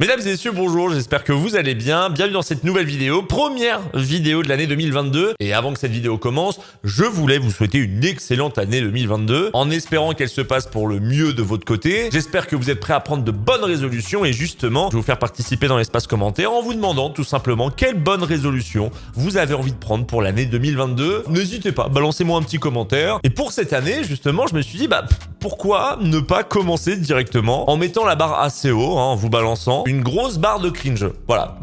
Mesdames et messieurs, bonjour, j'espère que vous allez bien. Bienvenue dans cette nouvelle vidéo, première vidéo de l'année 2022. Et avant que cette vidéo commence, je voulais vous souhaiter une excellente année 2022, en espérant qu'elle se passe pour le mieux de votre côté. J'espère que vous êtes prêts à prendre de bonnes résolutions et justement, je vais vous faire participer dans l'espace commentaire en vous demandant tout simplement quelle bonne résolution vous avez envie de prendre pour l'année 2022. N'hésitez pas, balancez-moi un petit commentaire. Et pour cette année, justement, je me suis dit, pourquoi ne pas commencer directement en mettant la barre assez haut, en vous balançant une grosse barre de cringe. Voilà,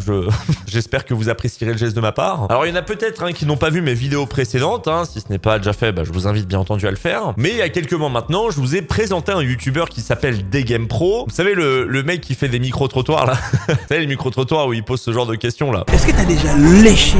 j'espère que vous apprécierez le geste de ma part. Alors il y en a peut-être qui n'ont pas vu mes vidéos précédentes, si ce n'est pas déjà fait, je vous invite bien entendu à le faire. Mais il y a quelques mois maintenant, je vous ai présenté un youtubeur qui s'appelle DGamePro. Vous savez le mec qui fait des micro-trottoirs là. Vous savez les micro-trottoirs où il pose ce genre de questions là. Est-ce que t'as déjà léché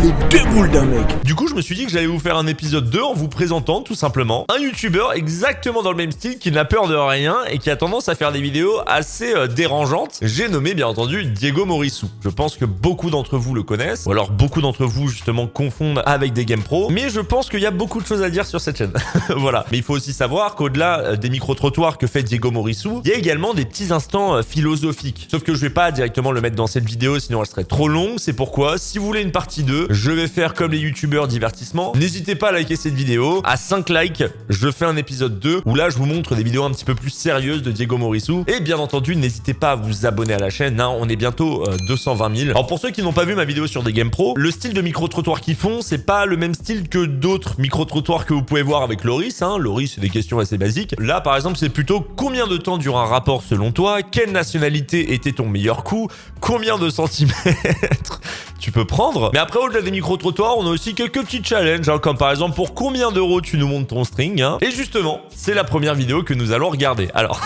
les deux boules d'un mec? Du coup, je me suis dit que j'allais vous faire un épisode 2 en vous présentant tout simplement un youtubeur exactement dans le même style qui n'a peur de rien et qui a tendance à faire des vidéos assez dérangeantes. J'ai nommé bien entendu Diego Morissou. Je pense que beaucoup d'entre vous le connaissent, ou alors beaucoup d'entre vous justement confondent avec DGamePro, mais je pense qu'il y a beaucoup de choses à dire sur cette chaîne. Voilà. Mais il faut aussi savoir qu'au-delà des micro-trottoirs que fait Diego Morissou, il y a également des petits instants philosophiques. Sauf que je vais pas directement le mettre dans cette vidéo, sinon elle serait trop longue. C'est pourquoi, si vous voulez une partie 2, je vais faire comme les youtubeurs divertissement. N'hésitez pas à liker cette vidéo. À 5 likes, je fais un épisode 2 où là je vous montre des vidéos un petit peu plus sérieuses de Diego Morissou. Et bien entendu, n'hésitez pas à vous abonner à la chaîne. On est bientôt 220 000. Alors pour ceux qui n'ont pas vu ma vidéo sur DGamePro, le style de micro-trottoir qu'ils font, c'est pas le même style que d'autres micro-trottoirs que vous pouvez voir avec Loris. Loris, c'est des questions assez basiques. Là, par exemple, c'est plutôt combien de temps dure un rapport selon toi? Quelle nationalité était ton meilleur coup? Combien de centimètres tu peux prendre? Mais après, au-delà des micro-trottoirs, on a aussi quelques petits challenges, comme par exemple pour combien d'euros tu nous montes ton string. Et justement, c'est la première vidéo que nous allons regarder. Alors,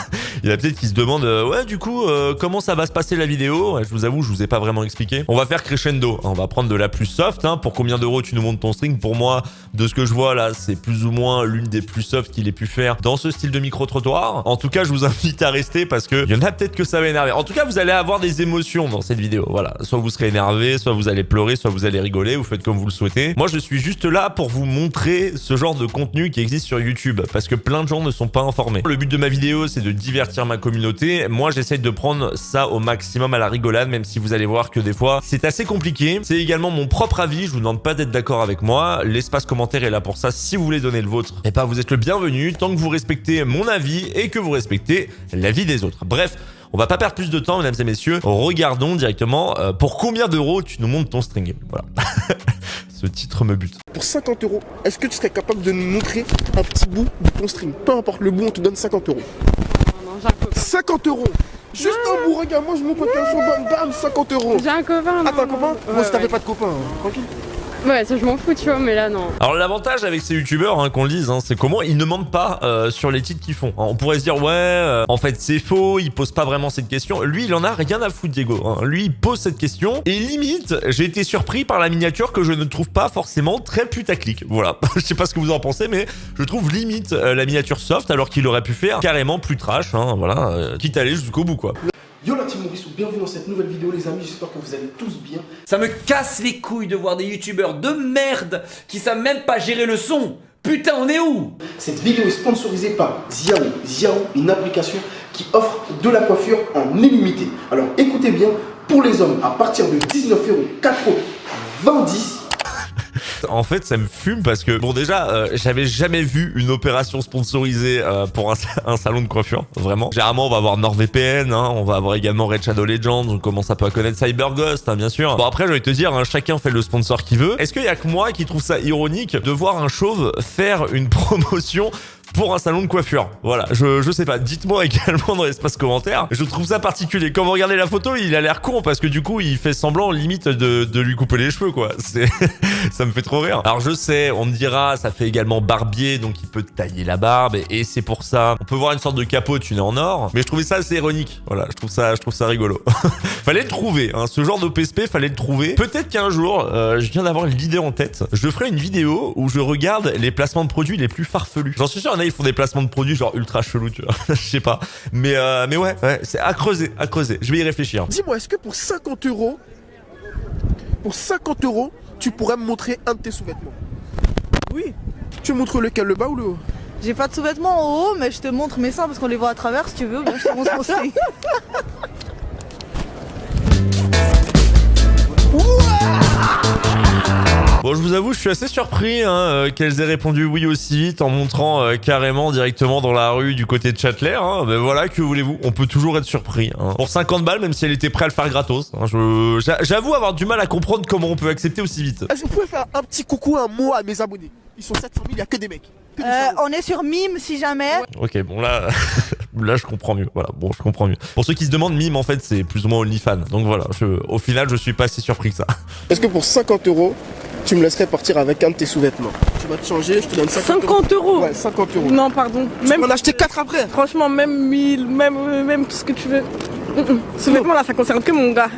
il y en a peut-être qui se demandent, ouais, du coup, comment ça va se passer la vidéo? Je vous avoue, je vous ai pas vraiment expliqué. On va faire crescendo. On va prendre de la plus soft. Pour combien d'euros tu nous montes ton string? Pour moi, de ce que je vois là, c'est plus ou moins l'une des plus soft qu'il ait pu faire dans ce style de micro-trottoir. En tout cas, je vous invite à rester parce que il y en a peut-être que ça va énerver. En tout cas, vous allez avoir des émotions dans cette vidéo. Voilà. Soit vous serez énervé, soit vous allez pleurer, soit vous allez rigoler. Vous faites comme vous le souhaitez. Moi, je suis juste là pour vous montrer ce genre de contenu qui existe sur YouTube parce que plein de gens ne sont pas informés. Le but de ma vidéo, c'est de divertir ma communauté. Moi, j'essaye de prendre ça au maximum à la rigolade, même si vous allez voir que des fois, c'est assez compliqué. C'est également mon propre avis. Je vous demande pas d'être d'accord avec moi. L'espace commentaire est là pour ça. Si vous voulez donner le vôtre, vous êtes le bienvenu tant que vous respectez mon avis et que vous respectez l'avis des autres. Bref. On va pas perdre plus de temps, mesdames et messieurs. Regardons directement pour combien d'euros tu nous montes ton string. Voilà. Ce titre me bute. Pour 50 €, est-ce que tu serais capable de nous montrer un petit bout de ton string? Peu importe le bout, on te donne 50 €. Non, j'ai un copain. 50 €. Juste un bout, regarde, moi je monte un sur bam, 50 €. J'ai un copain. Ah, t'as un copain? Moi, si t'avais ouais. pas de copain, tranquille. Ouais, ça je m'en fous, tu vois, mais là non. Alors l'avantage avec ces youtubeurs qu'on le dise, c'est comment ils ne mentent pas sur les titres qu'ils font. On pourrait se dire ouais, en fait c'est faux, il pose pas vraiment cette question. Lui il en a rien à foutre Diego. Lui il pose cette question et limite j'ai été surpris par la miniature que je ne trouve pas forcément très putaclic. Voilà, je sais pas ce que vous en pensez mais je trouve limite la miniature soft alors qu'il aurait pu faire carrément plus trash. Voilà, quitte à aller jusqu'au bout quoi. Yo la team Morissou, bienvenue dans cette nouvelle vidéo les amis, j'espère que vous allez tous bien. Ça me casse les couilles de voir des youtubeurs de merde qui savent même pas gérer le son. Putain, on est où? Cette vidéo est sponsorisée par Xiao. Xiao, une application qui offre de la coiffure en illimité. Alors écoutez bien, pour les hommes, à partir de 19,90 €. En fait, ça me fume parce que, bon, déjà, j'avais jamais vu une opération sponsorisée pour un salon de coiffure, vraiment. Généralement, on va avoir NordVPN, on va avoir également Red Shadow Legends, on commence un peu à connaître CyberGhost, bien sûr. Bon, après, je vais te dire, chacun fait le sponsor qu'il veut. Est-ce qu'il y a que moi qui trouve ça ironique de voir un chauve faire une promotion pour un salon de coiffure? Voilà, je sais pas, dites-moi également dans l'espace commentaire. Je trouve ça particulier. Quand vous regardez la photo, il a l'air con parce que du coup, il fait semblant limite de lui couper les cheveux, quoi. Ça me fait trop rire. Alors je sais, on me dira, ça fait également barbier, donc il peut tailler la barbe et c'est pour ça. On peut voir une sorte de capot tuné en or, mais je trouvais ça assez ironique. Voilà, je trouve ça rigolo. Fallait le trouver, ce genre d'OPSP, fallait le trouver. Peut-être qu'un jour, je viens d'avoir l'idée en tête. Je ferai une vidéo où je regarde les placements de produits les plus farfelus. J'en suis sûr, ils font des placements de produits genre ultra chelou, tu vois. Je sais pas. Mais ouais, c'est à creuser, à creuser. Je vais y réfléchir. Dis-moi, est-ce que pour 50 €, tu pourrais me montrer un de tes sous-vêtements? Oui. Tu me montres lequel, le bas ou le haut? J'ai pas de sous-vêtements en haut, mais je te montre mes seins parce qu'on les voit à travers si tu veux. Bien, je te montre mon string. vous avoue, je suis assez surpris qu'elles aient répondu oui aussi vite en montrant carrément directement dans la rue du côté de Châtelet. Hein. Mais voilà, que voulez-vous, on peut toujours être surpris. Hein. Pour 50 balles, même si elle était prête à le faire gratos. Hein, j'avoue avoir du mal à comprendre comment on peut accepter aussi vite. Est-ce que vous pouvez faire un petit coucou, un mot à mes abonnés? Ils sont 700 000, il n'y a que des mecs. Que des charros. On est sur Mime si jamais. Ok, bon là, là je comprends mieux. Voilà, bon, je comprends mieux. Pour ceux qui se demandent, Mime en fait c'est plus ou moins OnlyFans. Donc voilà, au final je suis pas si surpris que ça. Est-ce que pour 50 €, tu me laisserais partir avec un de tes sous-vêtements? Tu vas te changer, je te donne 50 €. Ouais, 50 €. Non, pardon. Tu peux en acheter 4 après. Franchement, même 1000, même tout ce que tu veux. Ce vêtement-là, ça concerne que mon gars.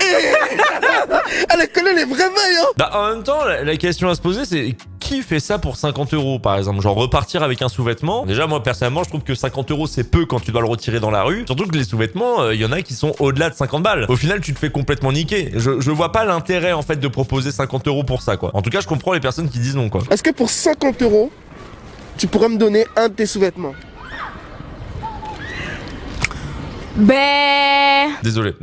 Elle connaît les vrais mecs, hein. Bah en même temps, la question à se poser c'est qui fait ça pour 50 € par exemple? Genre repartir avec un sous-vêtement. Déjà moi personnellement je trouve que 50 € c'est peu quand tu dois le retirer dans la rue. Surtout que les sous-vêtements, il y en a qui sont au-delà de 50 balles. Au final tu te fais complètement niquer. Je vois pas l'intérêt en fait de proposer 50 € pour ça quoi. En tout cas je comprends les personnes qui disent non quoi. Est-ce que pour 50 €, tu pourrais me donner un de tes sous-vêtements? Ben, Désolé.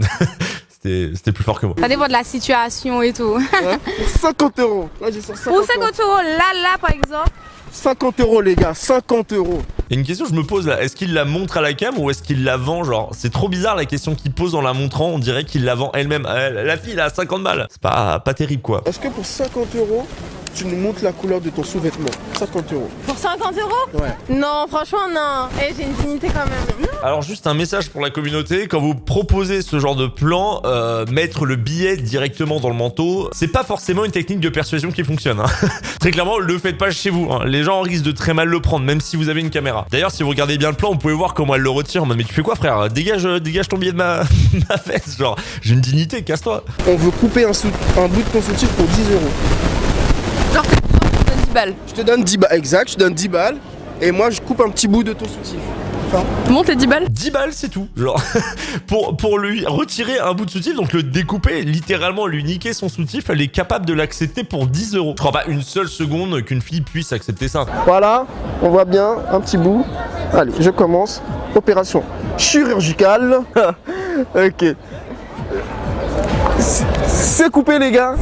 C'était plus fort que moi. ça dépend de la situation et tout. Ouais. Pour 50 €. Là j'ai sur 50 Pour €. 50 €, là, par exemple. 50 € les gars, 50 €. Il y a une question que je me pose là, est-ce qu'il la montre à la cam ou est-ce qu'il la vend genre? C'est trop bizarre la question qu'il pose en la montrant, on dirait qu'il la vend elle-même. La fille elle a 50 balles. C'est pas terrible quoi. Est-ce que pour 50 €, tu nous montres la couleur de ton sous-vêtement? 50 €. Pour 50 €? Ouais. Non, franchement, non. Eh, j'ai une dignité quand même. Alors juste un message pour la communauté, quand vous proposez ce genre de plan, mettre le billet directement dans le manteau, c'est pas forcément une technique de persuasion qui fonctionne. Hein. Très clairement, le faites pas chez vous. Hein. Les gens risquent de très mal le prendre, même si vous avez une caméra. D'ailleurs, si vous regardez bien le plan, vous pouvez voir comment elle le retire. Mais tu fais quoi frère? Dégage ton billet de ma fesse. Genre, j'ai une dignité, casse-toi. On veut couper un bout de ton soutif pour 10 €. Genre, tu donnes 10 balles. Je te donne 10 balles, exact, je te donne 10 balles. Et moi, je coupe un petit bout de ton soutif. Enfin, Monte les 10 balles. 10 balles, c'est tout. Genre, pour lui retirer un bout de soutif, donc le découper, littéralement lui niquer son soutif, elle est capable de l'accepter pour 10 €. Je crois pas une seule seconde qu'une fille puisse accepter ça. voilà, on voit bien un petit bout. Allez, je commence. Opération chirurgicale. Ok. C'est coupé les gars.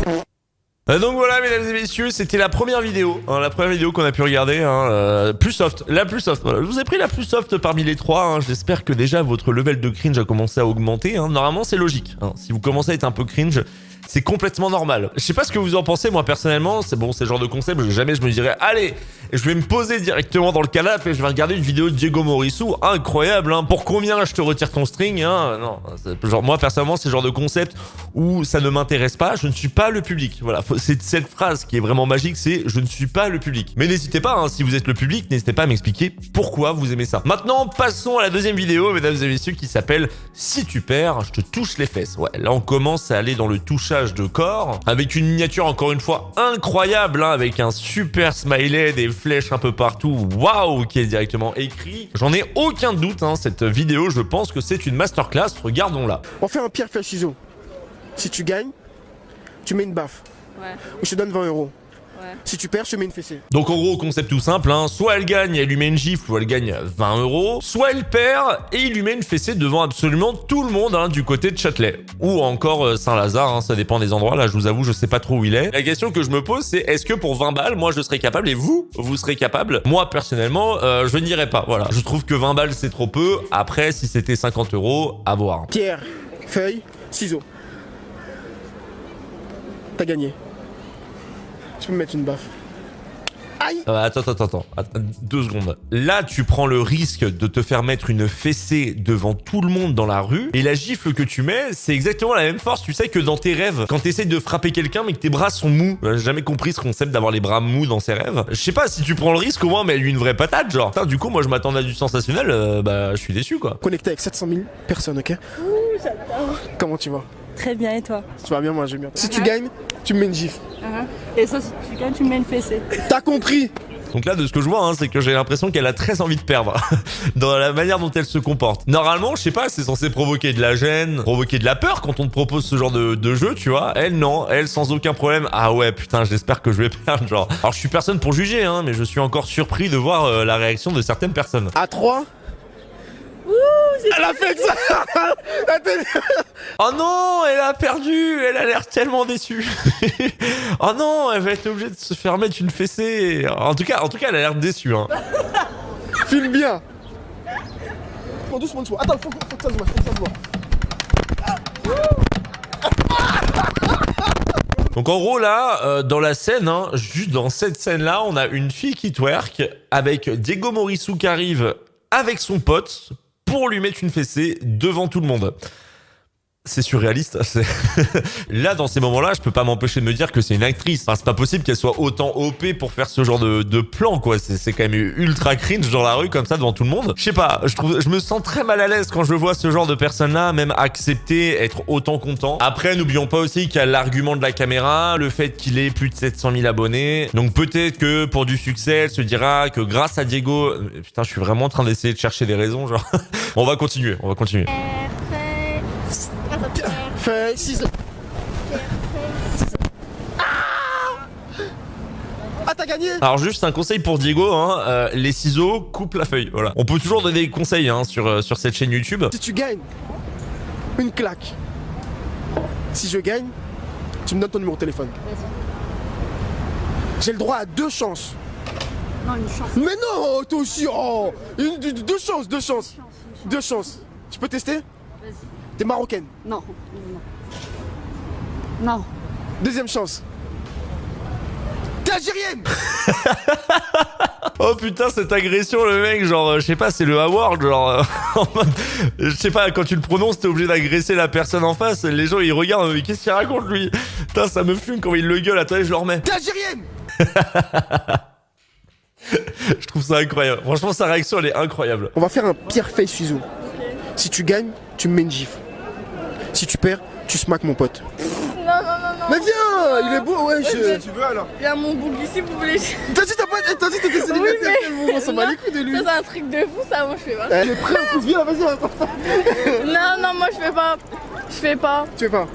Donc voilà mesdames et messieurs, c'était la première vidéo, hein, la première vidéo qu'on a pu regarder, hein, plus soft, la plus soft. Voilà. Je vous ai pris la plus soft parmi les trois, hein. J'espère que déjà votre level de cringe a commencé à augmenter, hein. Normalement c'est logique, hein. Si vous commencez à être un peu cringe, c'est complètement normal. Je sais pas ce que vous en pensez, moi personnellement, c'est bon, c'est le genre de concept, jamais je me dirais, allez, je vais me poser directement dans le canapé et je vais regarder une vidéo de Diego Morissou, incroyable, hein. Pour combien je te retire ton string, hein? Non, genre moi personnellement c'est le genre de concept où ça ne m'intéresse pas, je ne suis pas le public. Voilà, c'est cette phrase qui est vraiment magique, c'est je ne suis pas le public. Mais n'hésitez pas, hein, si vous êtes le public, n'hésitez pas à m'expliquer pourquoi vous aimez ça. Maintenant, passons à la deuxième vidéo, mesdames et messieurs, qui s'appelle Si tu perds, je te touche les fesses. Ouais, là on commence à aller dans le touchage de corps, avec une miniature encore une fois incroyable, hein, avec un super smiley, des flèches un peu partout, waouh, qui est directement écrit. J'en ai aucun doute, hein, cette vidéo, je pense que c'est une masterclass, regardons-la. On fait un pierre, feuille, ciseaux. Si tu gagnes, tu mets une baffe. Ouais. Ou je te donne 20 €. Ouais. Si tu perds, je te mets une fessée. Donc en gros, concept tout simple, hein, soit elle gagne et elle lui met une gifle, ou elle gagne 20 €, soit elle perd et il lui met une fessée devant absolument tout le monde, hein, du côté de Châtelet. Ou encore Saint-Lazare, hein, ça dépend des endroits, là je vous avoue, je sais pas trop où il est. La question que je me pose, c'est est-ce que pour 20 balles, moi je serais capable et vous serez capable? Moi personnellement, je n'irais pas, voilà. Je trouve que 20 balles c'est trop peu, après si c'était 50 €, à voir. Pierre, feuille, ciseaux. T'as gagné. Tu peux me mettre une baffe. Aïe! Attends, 2 secondes. Là, tu prends le risque de te faire mettre une fessée devant tout le monde dans la rue. Et la gifle que tu mets, c'est exactement la même force, tu sais, que dans tes rêves. Quand tu essayes de frapper quelqu'un, mais que tes bras sont mous. J'ai jamais compris ce concept d'avoir les bras mous dans ses rêves. Je sais pas, si tu prends le risque, au moins, mais lui une vraie patate, genre. Putain, du coup, moi, je m'attendais à du sensationnel. Bah, je suis déçu, quoi. Connecté avec 700 000 personnes, ok? J'adore. Comment tu vas? Très bien, et toi? Tu vas bien, moi j'aime bien. Si tu gagnes, tu me mets une gifle. Et ça, si tu gagnes, tu me mets une fessée. T'as compris? Donc là, de ce que je vois, hein, c'est que j'ai l'impression qu'elle a très envie de perdre dans la manière dont elle se comporte. Normalement, je sais pas, c'est censé provoquer de la gêne, provoquer de la peur quand on te propose ce genre de jeu, tu vois. Elle, non, elle, sans aucun problème. Ah ouais, putain, j'espère que je vais perdre, genre. Alors, je suis personne pour juger, hein, mais je suis encore surpris de voir la réaction de certaines personnes. À 3. Ouh, Elle a fait ça. Oh non, elle a perdu. Elle a l'air tellement déçue. Oh non, elle va être obligée de se faire mettre une fessée. En tout cas, elle a l'air déçue. Hein. Filme bien. Doucement, doucement. Attends, faut que ça se voit, faut que ça se voit. Donc en gros là, dans la scène, hein, juste dans cette scène-là, on a une fille qui twerk avec Diego Morissou qui arrive avec son pote pour lui mettre une fessée devant tout le monde. C'est surréaliste. Là, dans ces moments-là, je peux pas m'empêcher de me dire que c'est une actrice. Enfin, c'est pas possible qu'elle soit autant OP pour faire ce genre de plan, quoi. C'est quand même ultra cringe dans la rue, comme ça, devant tout le monde. Je sais pas, je me sens très mal à l'aise quand je vois ce genre de personnes-là, même accepter, être autant content. Après, n'oublions pas aussi qu'il y a l'argument de la caméra, le fait qu'il ait plus de 700 000 abonnés. Donc peut-être que pour du succès, elle se dira que grâce à Diego... Putain, je suis vraiment en train d'essayer de chercher des raisons, genre... On va continuer. Fais 6. Ah, t'as gagné. Alors juste un conseil pour Diego, hein, les ciseaux coupent la feuille, voilà. On peut toujours donner des conseils hein, sur cette chaîne YouTube. Si tu gagnes, une claque. Si je gagne, tu me donnes ton numéro de téléphone. J'ai le droit à 2 chances. Non, une chance. Mais non, toi aussi, oh, deux chances. 2 chances. Je peux tester? Vas-y. T'es marocaine. Non. Non. Deuxième chance. T'es algérienne. Oh putain, cette agression, le mec, genre, je sais pas, c'est le award, genre, en mode, je sais pas, quand tu le prononces, t'es obligé d'agresser la personne en face, les gens, ils regardent, mais qu'est-ce qu'il raconte, lui? Putain, ça me fume quand il le gueule, attendez, je le remets. T'es algérienne. Je trouve ça incroyable. Franchement, sa réaction, elle est incroyable. On va faire un pierre feuille ciseaux. Si tu gagnes, tu me mets une gifle. Si tu perds, tu smacks mon pote. Non. Mais viens, il est beau, ouais. Tu veux alors? Il y a mon bouc ici, vous voulez. T'as dit t'étais célibataire. Oui, mais- On s'en bat les couilles de lui. Ça, c'est un truc de fou, ça, moi, je fais pas. Elle est prête, viens, vas-y. Non, moi, je fais pas. Je fais pas. Tu veux pas?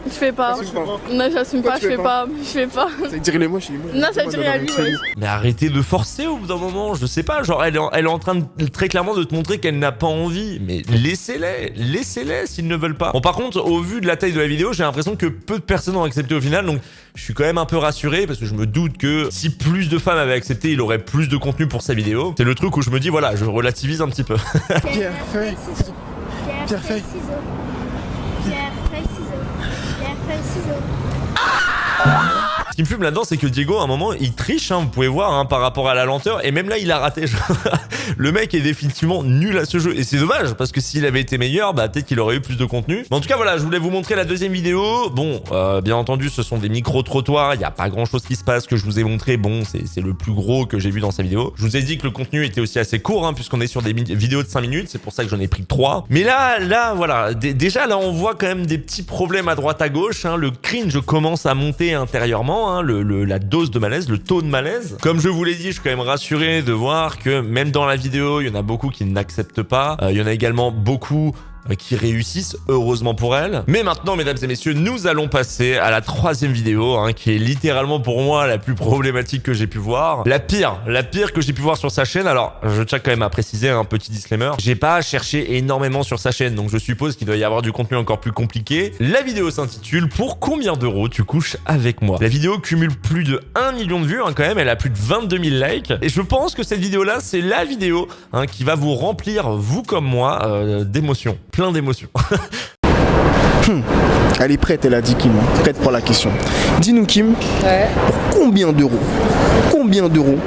T'assumes pas. Non, j'assume Pourquoi pas, tu je fais fais pas pas. Je fais pas. Ça dirait les mots, je suis Non, ça dirait à lui, ouais. Mais arrêtez de forcer au bout d'un moment, je sais pas, genre elle est en train de très clairement de te montrer qu'elle n'a pas envie, mais laissez-les s'ils ne veulent pas. Bon par contre, au vu de la taille de la vidéo, j'ai l'impression que peu de personnes ont accepté au final, donc je suis quand même un peu rassuré parce que je me doute que si plus de femmes avaient accepté, il aurait plus de contenu pour sa vidéo. C'est le truc où je me dis voilà, je relativise un petit peu. Pierre, feuille, ciseaux. Pierre, feuille. Ce qui me fume là-dedans, c'est que Diego, à un moment, il triche, hein, vous pouvez voir, hein, par rapport à la lenteur, et même là, il a raté. Le mec est définitivement nul à ce jeu, et c'est dommage, parce que s'il avait été meilleur, bah peut-être qu'il aurait eu plus de contenu. Mais en tout cas, voilà, je voulais vous montrer la deuxième vidéo. Bon, bien entendu, ce sont des micro-trottoirs, il n'y a pas grand-chose qui se passe que je vous ai montré. Bon, c'est le plus gros que j'ai vu dans sa vidéo. Je vous ai dit que le contenu était aussi assez court, hein, puisqu'on est sur des vidéos de 5 minutes, c'est pour ça que j'en ai pris 3. Mais là, voilà, déjà, là, on voit quand même des petits problèmes à droite à gauche, hein. Le cringe commence à monter intérieurement, hein, la dose de malaise, le taux de malaise. Comme je vous l'ai dit, je suis quand même rassuré de voir que même dans la vidéo, il y en a beaucoup qui n'acceptent pas. Il y en a également beaucoup qui réussissent, heureusement pour elle. Mais maintenant, mesdames et messieurs, nous allons passer à la troisième vidéo, hein, qui est littéralement pour moi la plus problématique que j'ai pu voir. La pire que j'ai pu voir sur sa chaîne. Alors, je tiens quand même à préciser un petit disclaimer. J'ai pas cherché énormément sur sa chaîne, donc je suppose qu'il doit y avoir du contenu encore plus compliqué. La vidéo s'intitule « Pour combien d'euros tu couches avec moi ?» La vidéo cumule plus de 1 million de vues, hein, quand même. Elle a plus de 22 000 likes. Et je pense que cette vidéo-là, c'est la vidéo, hein, qui va vous remplir, vous comme moi, d'émotions. Plein d'émotions. Elle est prête, elle a dit Kim. Prête pour la question. Dis-nous Kim, pour combien d'euros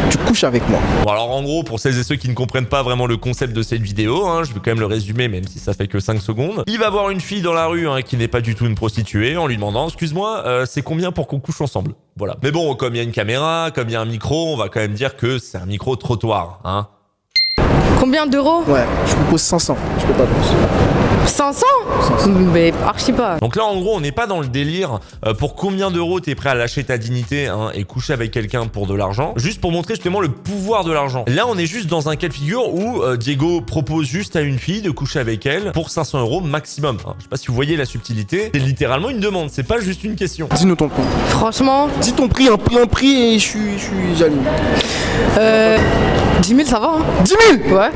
tu couches avec moi? Bon alors en gros, pour celles et ceux qui ne comprennent pas vraiment le concept de cette vidéo, hein, je vais quand même le résumer même si ça fait que 5 secondes. Il va voir une fille dans la rue, hein, qui n'est pas du tout une prostituée, en lui demandant « Excuse-moi, c'est combien pour qu'on couche ensemble ?» Voilà. Mais bon, comme il y a une caméra, comme il y a un micro, on va quand même dire que c'est un micro-trottoir, hein. Combien d'euros? Ouais, je vous pose 500, je peux pas plus. 500? Mais archi pas. Donc là, en gros, on n'est pas dans le délire pour combien d'euros t'es prêt à lâcher ta dignité, hein, et coucher avec quelqu'un pour de l'argent, juste pour montrer justement le pouvoir de l'argent. Là, on est juste dans un cas de figure où Diego propose juste à une fille de coucher avec elle pour 500 euros maximum. Hein, je sais pas si vous voyez la subtilité, c'est littéralement une demande, c'est pas juste une question. Dis-nous ton prix. Franchement, Dis ton prix, un prix et je suis jaloux. 10 000, ça va, hein? 10 000. Ouais.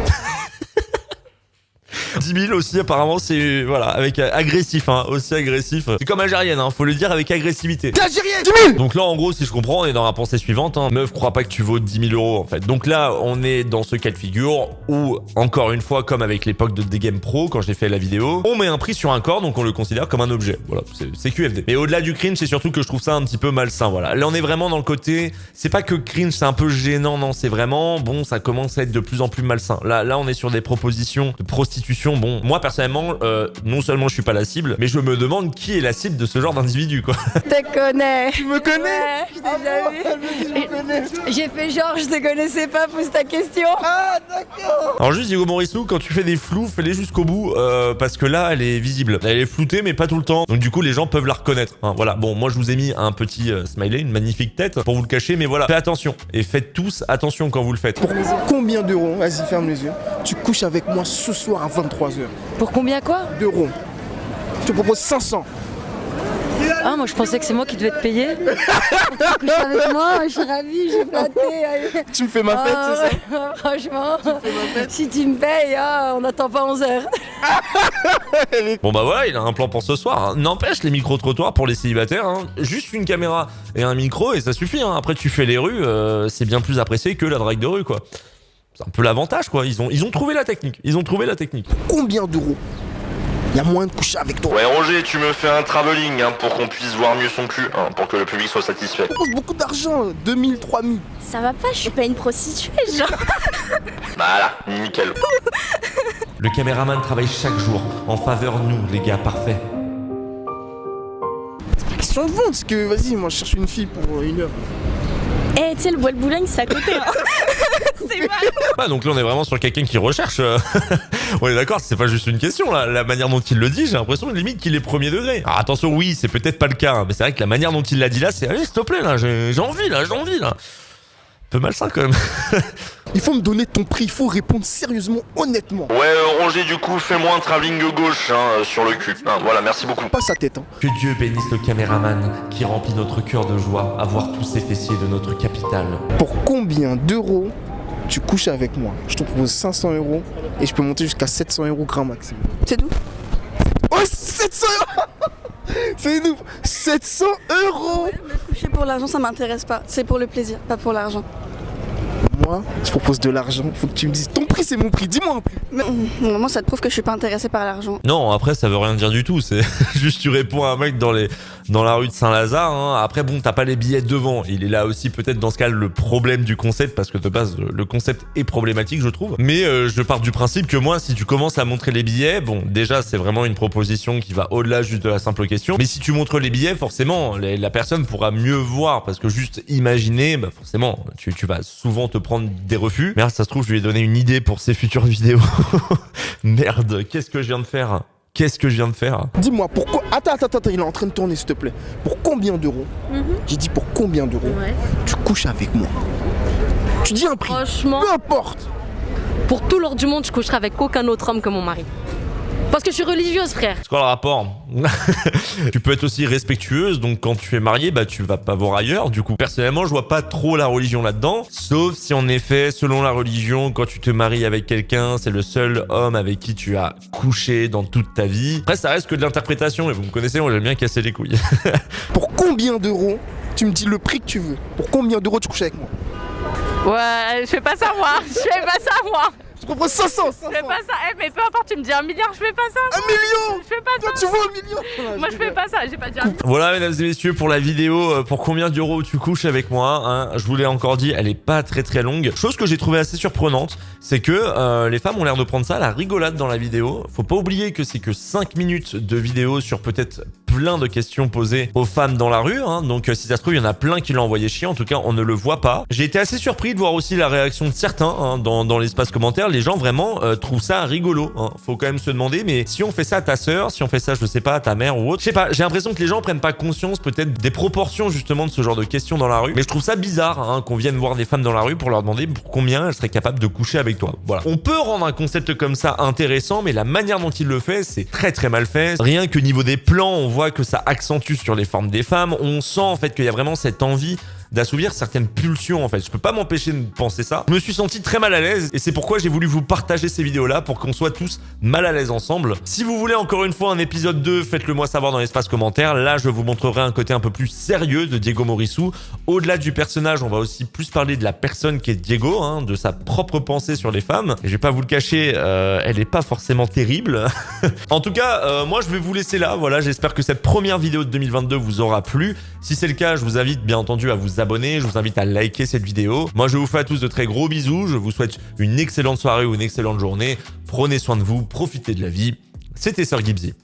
10 000 aussi, apparemment, c'est, voilà, avec agressif, hein, aussi agressif. C'est comme algérienne, hein, faut le dire avec agressivité. T'es algérien, 10 000. Donc là, en gros, si je comprends, on est dans la pensée suivante, hein. Meuf, crois pas que tu vaux 10 000 euros, en fait. Donc là, on est dans ce cas de figure où, encore une fois, comme avec l'époque de D-Game Pro, quand j'ai fait la vidéo, on met un prix sur un corps, donc on le considère comme un objet. Voilà, c'est QFD. Mais au-delà du cringe, c'est surtout que je trouve ça un petit peu malsain, voilà. Là, on est vraiment dans le côté, c'est pas que cringe, c'est un peu gênant, non, c'est vraiment, bon, ça commence à être de plus en plus malsain. Là, on est sur des propositions de prostitution. Bon, moi, personnellement, non seulement je suis pas la cible, mais je me demande qui est la cible de ce genre d'individu, quoi. Je te connais. Tu me connais? Ouais, je t'ai déjà vu. J'ai fait genre, je te connaissais pas, pose ta question. Ah, d'accord. Alors juste Diego Morissou, quand tu fais des flous, fais-les jusqu'au bout, parce que là, elle est visible. Elle est floutée, mais pas tout le temps. Donc du coup, les gens peuvent la reconnaître, hein. Voilà, bon, moi je vous ai mis un petit smiley, une magnifique tête, pour vous le cacher, mais voilà, faites attention. Et faites tous attention quand vous le faites. Pour combien d'euros, vas-y, ferme les yeux, tu couches avec moi ce soir à 23h? Pour combien quoi? D'euros. Je te propose 500. Ah, moi je pensais que c'est moi qui devais te payer. Tu couches avec moi, je suis ravie, je suis flattée. Tu me fais ma fête, c'est ça? Ouais, franchement, si tu me payes, on n'attend pas 11 heures. Bon bah voilà, il a un plan pour ce soir, hein. N'empêche, les micro-trottoirs pour les célibataires, hein, juste une caméra et un micro et ça suffit, hein. Après tu fais les rues, c'est bien plus apprécié que la drague de rue, quoi. C'est un peu l'avantage, quoi. Ils ont trouvé la technique. Ils ont trouvé la technique. Combien d'euros il y a moyen de coucher avec toi? Ouais Roger, tu me fais un travelling hein, pour qu'on puisse voir mieux son cul, hein, pour que le public soit satisfait. Je propose beaucoup d'argent, 2000, 3000. Ça va pas, je suis pas une prostituée, genre. Voilà, nickel. Le caméraman travaille chaque jour en faveur de nous, les gars, parfait. Question de vente, parce que vas-y, moi je cherche une fille pour 1 heure. Eh, tu sais, le bois de Boulogne, c'est à côté. Hein. C'est mal. Bah donc là on est vraiment sur quelqu'un qui recherche. On est d'accord, c'est pas juste une question là. La manière dont il le dit, j'ai l'impression limite qu'il est premier degré. Alors attention, oui, c'est peut-être pas le cas, hein, mais c'est vrai que la manière dont il l'a dit là, c'est allez, s'il te plaît là, j'ai envie là. Un peu malsain quand même. Il faut me donner ton prix, il faut répondre sérieusement, honnêtement. Ouais Roger, du coup, fais-moi un travelling gauche hein, sur le cul. Hein, voilà, merci beaucoup. Pas sa tête, hein. Que Dieu bénisse le caméraman qui remplit notre cœur de joie à voir tous ces fessiers de notre capitale. Pour combien d'euros tu couches avec moi? Je te propose 500 euros et je peux monter jusqu'à 700 euros grand maximum. C'est tout. Oh, 700 euros. C'est nous, 700 euros. Coucher pour l'argent, ça m'intéresse pas. C'est pour le plaisir, pas pour l'argent. Moi, je propose de l'argent. Il faut que tu me dises ton prix, c'est mon prix. Dis-moi un prix. Mais moi, ça te prouve que je suis pas intéressée par l'argent. Non, après ça veut rien dire du tout, c'est juste tu réponds à un mec dans la rue de Saint-Lazare, hein. Après bon, t'as pas les billets devant, il est là aussi peut-être dans ce cas le problème du concept, parce que de base le concept est problématique je trouve, mais je pars du principe que moi si tu commences à montrer les billets, bon déjà c'est vraiment une proposition qui va au-delà juste de la simple question, mais si tu montres les billets forcément la personne pourra mieux voir, parce que juste imaginer, bah forcément tu vas souvent te prendre des refus. Merde, ça se trouve je lui ai donné une idée pour ses futures vidéos. Merde, qu'est-ce que je viens de faire? Dis-moi pourquoi. Attends, il est en train de tourner s'il te plaît. Pour combien d'euros? J'ai dit pour combien d'euros tu couches avec moi? Tu dis un prix. Franchement, Peu importe. pour tout l'or du monde, je coucherai avec aucun autre homme que mon mari. Parce que je suis religieuse, frère. C'est quoi le rapport? Tu peux être aussi respectueuse, donc quand tu es marié, bah tu vas pas voir ailleurs. Du coup, personnellement, je vois pas trop la religion là-dedans. Sauf si en effet, selon la religion, quand tu te maries avec quelqu'un, c'est le seul homme avec qui tu as couché dans toute ta vie. Après, ça reste que de l'interprétation, et vous me connaissez, moi j'aime bien casser les couilles. Pour combien d'euros tu me dis le prix que tu veux? Pour combien d'euros tu couches avec moi? Ouais, je fais pas ça moi. Je fais pas ça moi. Je propose 500. Je fais pas ça. Eh, mais peu importe, tu me dis 1 milliard, je fais pas ça. 1 million. Je fais pas Toi, ça. tu vois 1 million. Moi, je fais pas ça. J'ai pas dit 1 million. Voilà, mesdames et messieurs, pour la vidéo, pour combien d'euros tu couches avec moi, hein, je vous l'ai encore dit, elle est pas très longue. Chose que j'ai trouvé assez surprenante, c'est que les femmes ont l'air de prendre ça à la rigolade dans la vidéo. Faut pas oublier que c'est que 5 minutes de vidéo sur peut-être plein de questions posées aux femmes dans la rue, hein, donc si ça se trouve, il y en a plein qui l'ont envoyé chier, en tout cas, on ne le voit pas. J'ai été assez surpris de voir aussi la réaction de certains, hein, dans l'espace commentaire. Les gens vraiment trouvent ça rigolo, hein. Faut quand même se demander, mais si on fait ça à ta sœur, si on fait ça, je sais pas, à ta mère ou autre, je sais pas, j'ai l'impression que les gens prennent pas conscience peut-être des proportions justement de ce genre de questions dans la rue, mais je trouve ça bizarre, hein, qu'on vienne voir des femmes dans la rue pour leur demander pour combien elles seraient capables de coucher avec toi. Voilà. On peut rendre un concept comme ça intéressant, mais la manière dont il le fait, c'est très mal fait. Rien que niveau des plans, on voit que ça accentue sur les formes des femmes, on sent en fait qu'il y a vraiment cette envie d'assouvir certaines pulsions en fait. Je peux pas m'empêcher de penser ça. Je me suis senti très mal à l'aise et c'est pourquoi j'ai voulu vous partager ces vidéos-là pour qu'on soit tous mal à l'aise ensemble. Si vous voulez encore une fois un épisode 2, faites-le moi savoir dans l'espace commentaire. Là, je vous montrerai un côté un peu plus sérieux de Diego Morissou. Au-delà du personnage, on va aussi plus parler de la personne qui est Diego, hein, de sa propre pensée sur les femmes. Et je vais pas vous le cacher, elle est pas forcément terrible. En tout cas, moi je vais vous laisser là. Voilà, j'espère que cette première vidéo de 2022 vous aura plu. Si c'est le cas, je vous invite bien entendu à vous abonner. Je vous invite à liker cette vidéo. Moi, je vous fais à tous de très gros bisous. Je vous souhaite une excellente soirée ou une excellente journée. Prenez soin de vous, profitez de la vie. C'était Sir Gibbsy.